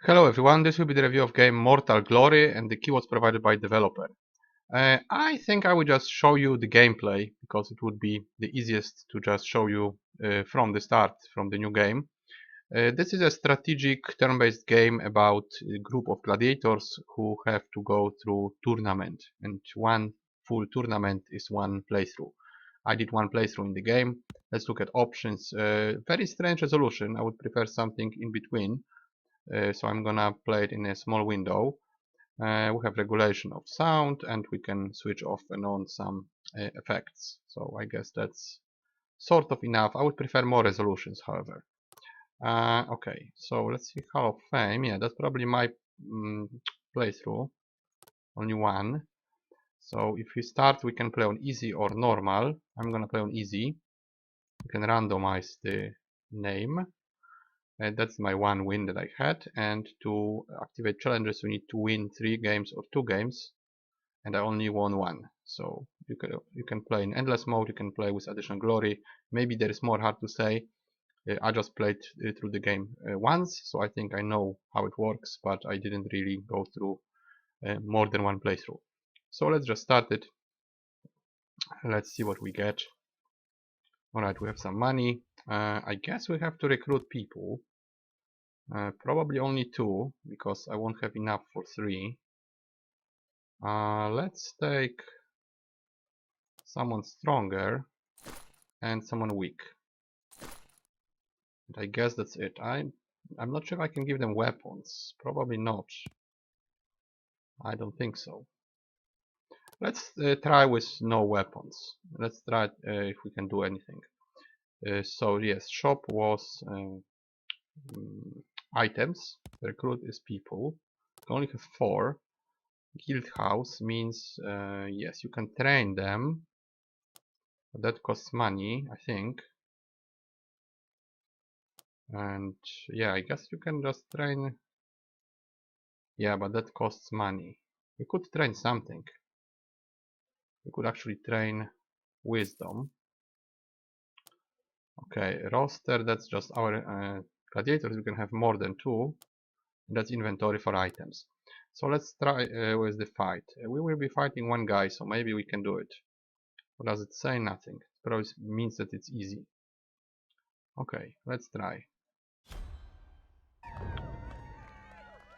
Hello everyone, this will be the review of game Mortal Glory and the keywords provided by developer. I think I will just show you the gameplay because it would be the easiest to just show you from the start, from the new game. This is a strategic turn-based game about a group of gladiators who have to go through tournament, and one full tournament is one playthrough. I did one playthrough in the game. Let's look at options. Very strange resolution. I would prefer something in between. So I'm gonna play it in a small window. We have regulation of sound and we can switch off and on some effects. So I guess that's sort of enough. I would prefer more resolutions, however. Okay, so let's see Hall of Fame. Yeah, that's probably my playthrough. Only one. So if we start, we can play on easy or normal. I'm gonna play on easy. We can randomize the name. That's my one win that I had, and to activate challenges you need to win 3 games or 2 games, and I only won 1. So you can play in endless mode, you can play with additional glory. Maybe there is more, hard to say. I just played through the game once, so I think I know how it works, but I didn't really go through more than one playthrough. So let's just start it. Let's see what we get. Alright, we have some money. I guess we have to recruit people. Probably only 2, because I won't have enough for 3. Let's take someone stronger and someone weak. And I guess that's it. I'm not sure if I can give them weapons. Probably not. I don't think so. Let's try with no weapons. Let's try if we can do anything. So yes, shop was items. Recruit is people. We only have 4. Guild house means yes, you can train them. But that costs money, I think. And yeah, I guess you can just train. Yeah, but that costs money. We could train something. We could actually train wisdom. Okay, roster, that's just our gladiators. We can have more than 2. That's inventory for items. So let's try with the fight. We will be fighting one guy, so maybe we can do it. What does it say? Nothing. It probably means that it's easy. Okay, let's try.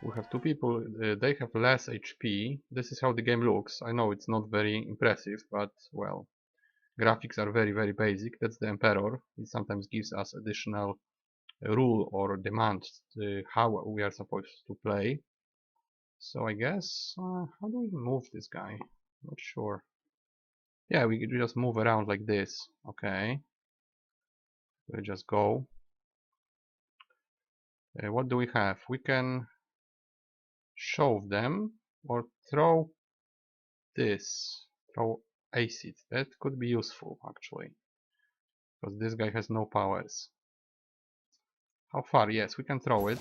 We have 2 people, they have less HP. This is how the game looks. I know it's not very impressive, but well, graphics are very basic. That's the Emperor. It sometimes gives us additional rule or demand how we are supposed to play. So I guess, how do we move this guy? Not sure. Yeah, we could just move around like this. Okay. We just go. What do we have? We can shove them or throw this. Throw acid. That could be useful actually. Because this guy has no powers. How far? Yes, we can throw it.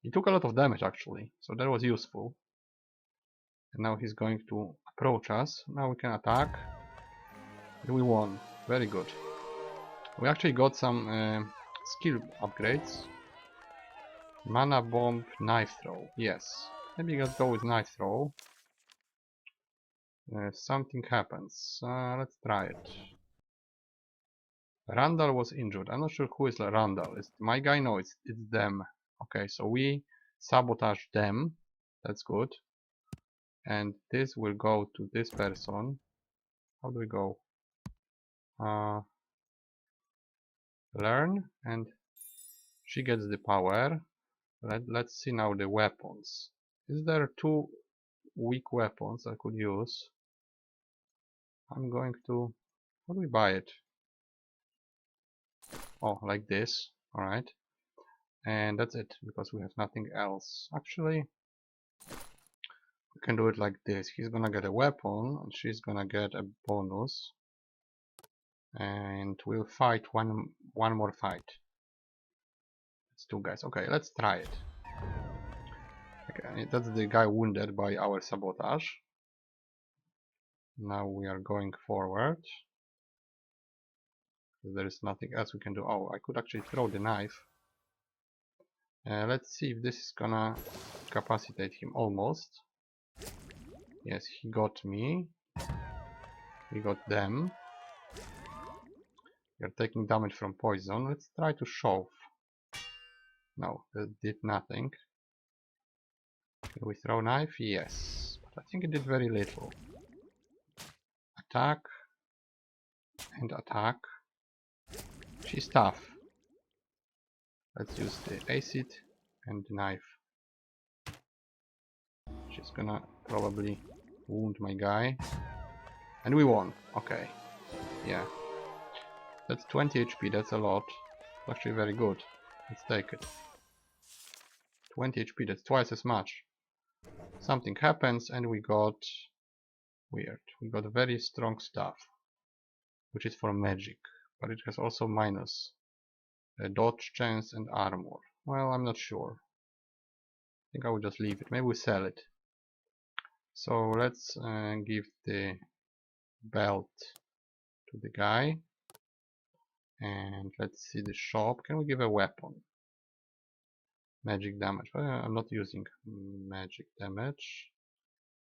He took a lot of damage actually, so that was useful. And now he's going to approach us. Now we can attack. And we won. Very good. We actually got some skill upgrades. Mana bomb, knife throw. Yes. Maybe let's go with knife throw. Something happens. Let's try it. Randall was injured. I'm not sure who is Randall. Is it my guy? No, it's them. Okay, so we sabotage them. That's good. And this will go to this person. How do we go? Learn, and she gets the power. Let's see now the weapons. Is there 2 weak weapons I could use? I'm going to... How do we buy it? Oh, like this. Alright. And that's it, because we have nothing else. Actually, we can do it like this. He's gonna get a weapon, and she's gonna get a bonus. And we'll fight one more fight. It's 2 guys. Okay, let's try it. Okay, that's the guy wounded by our sabotage. Now we are going forward. There is nothing else we can do. Oh, I could actually throw the knife. Let's see if this is gonna capacitate him. Almost. Yes, he got me. We got them. You're taking damage from poison. Let's try to shove. No, that did nothing. Can we throw knife? Yes. But I think it did very little. Attack. And attack. She's tough. Let's use the acid and the knife. She's gonna probably wound my guy. And we won. Okay. Yeah. That's 20 HP, that's a lot. Actually very good. Let's take it. 20 HP, that's twice as much. Something happens and we got... Weird. We got very strong stuff. Which is for magic. But it has also minus. Dodge chance and armor. Well, I'm not sure. I think I will just leave it. Maybe we sell it. So let's give the belt to the guy. And let's see the shop. Can we give a weapon? Magic damage. Well, I'm not using magic damage.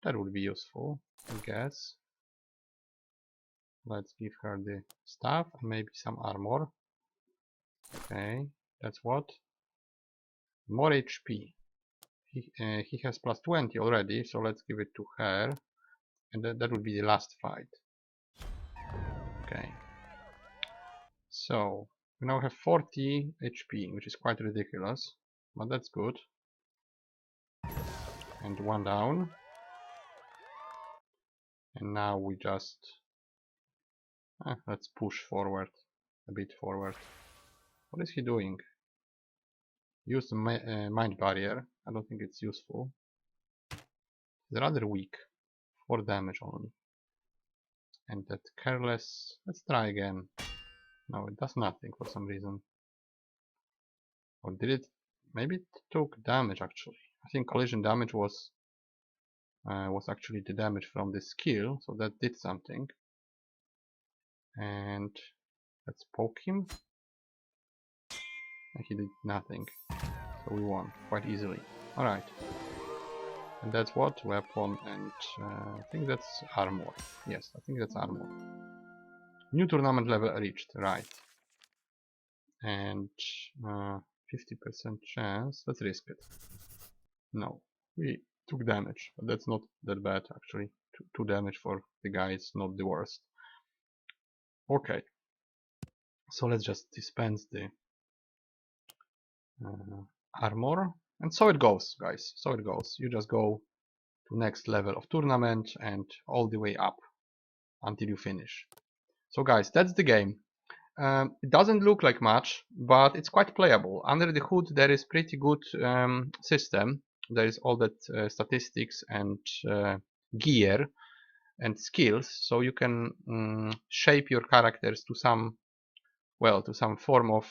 That would be useful, I guess. Let's give her the stuff and maybe some armor. Okay, that's what? More HP. He has plus 20 already, so let's give it to her. And that would be the last fight. Okay. So, we now have 40 HP, which is quite ridiculous. But that's good. And one down. And now we just... let's push forward. A bit forward. What is he doing? Use the mind barrier. I don't think it's useful. It's rather weak. 4 damage only. And that careless... Let's try again. No, it does nothing for some reason. Or did it? Maybe it took damage actually. I think collision damage was actually the damage from the skill, so that did something. And let's poke him. And he did nothing. So we won quite easily. Alright. And that's what? Weapon and I think that's armor. Yes, I think that's armor. New tournament level reached, right. And 50% chance. Let's risk it. No, we took damage, but that's not that bad actually. 2 damage for the guy is not the worst. Okay, so let's just dispense the armor, and so it goes, guys. So it goes. You just go to next level of tournament and all the way up until you finish. So guys, that's the game. It doesn't look like much, but it's quite playable. Under the hood there is pretty good system. There is all that statistics and gear and skills, so you can shape your characters to some, well, to some form of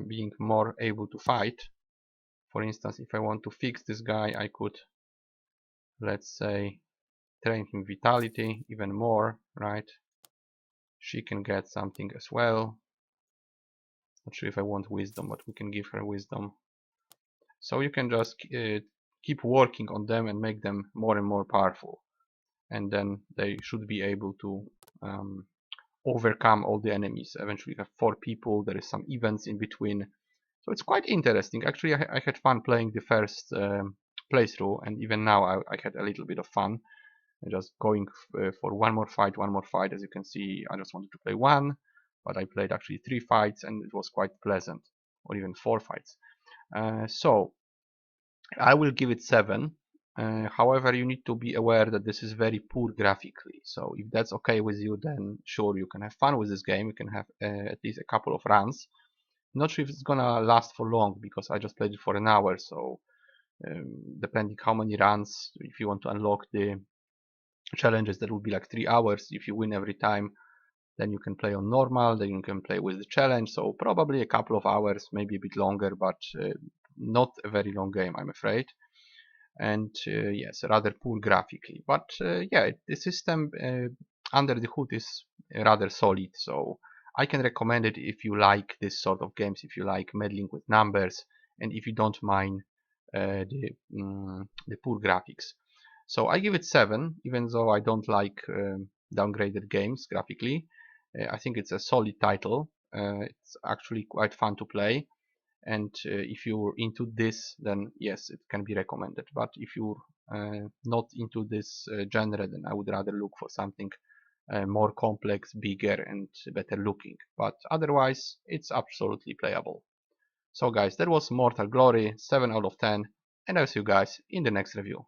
being more able to fight. For instance, if I want to fix this guy, I could, let's say, train him vitality even more, right? She can get something as well. Not sure if I want wisdom, but we can give her wisdom. So you can just keep working on them and make them more and more powerful. And then they should be able to overcome all the enemies. Eventually you have 4 people, there is some events in between. So it's quite interesting. Actually, I had fun playing the first playthrough, and even now I had a little bit of fun. Just going for one more fight. As you can see, I just wanted to play one, but I played actually 3 fights and it was quite pleasant, or even 4 fights. So I will give it 7. However, you need to be aware that this is very poor graphically. So if that's okay with you, then sure, you can have fun with this game. You can have at least a couple of runs. Not sure if it's gonna last for long, because I just played it for an hour. So depending how many runs, if you want to unlock the challenges, that will be like 3 hours. If you win every time, then you can play on normal, then you can play with the challenge. So probably a couple of hours, maybe a bit longer, but not a very long game, I'm afraid. And yes, rather poor graphically. But yeah, the system under the hood is rather solid. So I can recommend it if you like this sort of games, if you like meddling with numbers, and if you don't mind the poor graphics. So I give it 7, even though I don't like downgraded games graphically. I think it's a solid title. It's actually quite fun to play, and if you're into this, then yes, it can be recommended. But if you're not into this genre, then I would rather look for something more complex, bigger, and better looking. But otherwise, it's absolutely playable. So guys, that was Mortal Glory 7 out of 10, and I'll see you guys in the next review.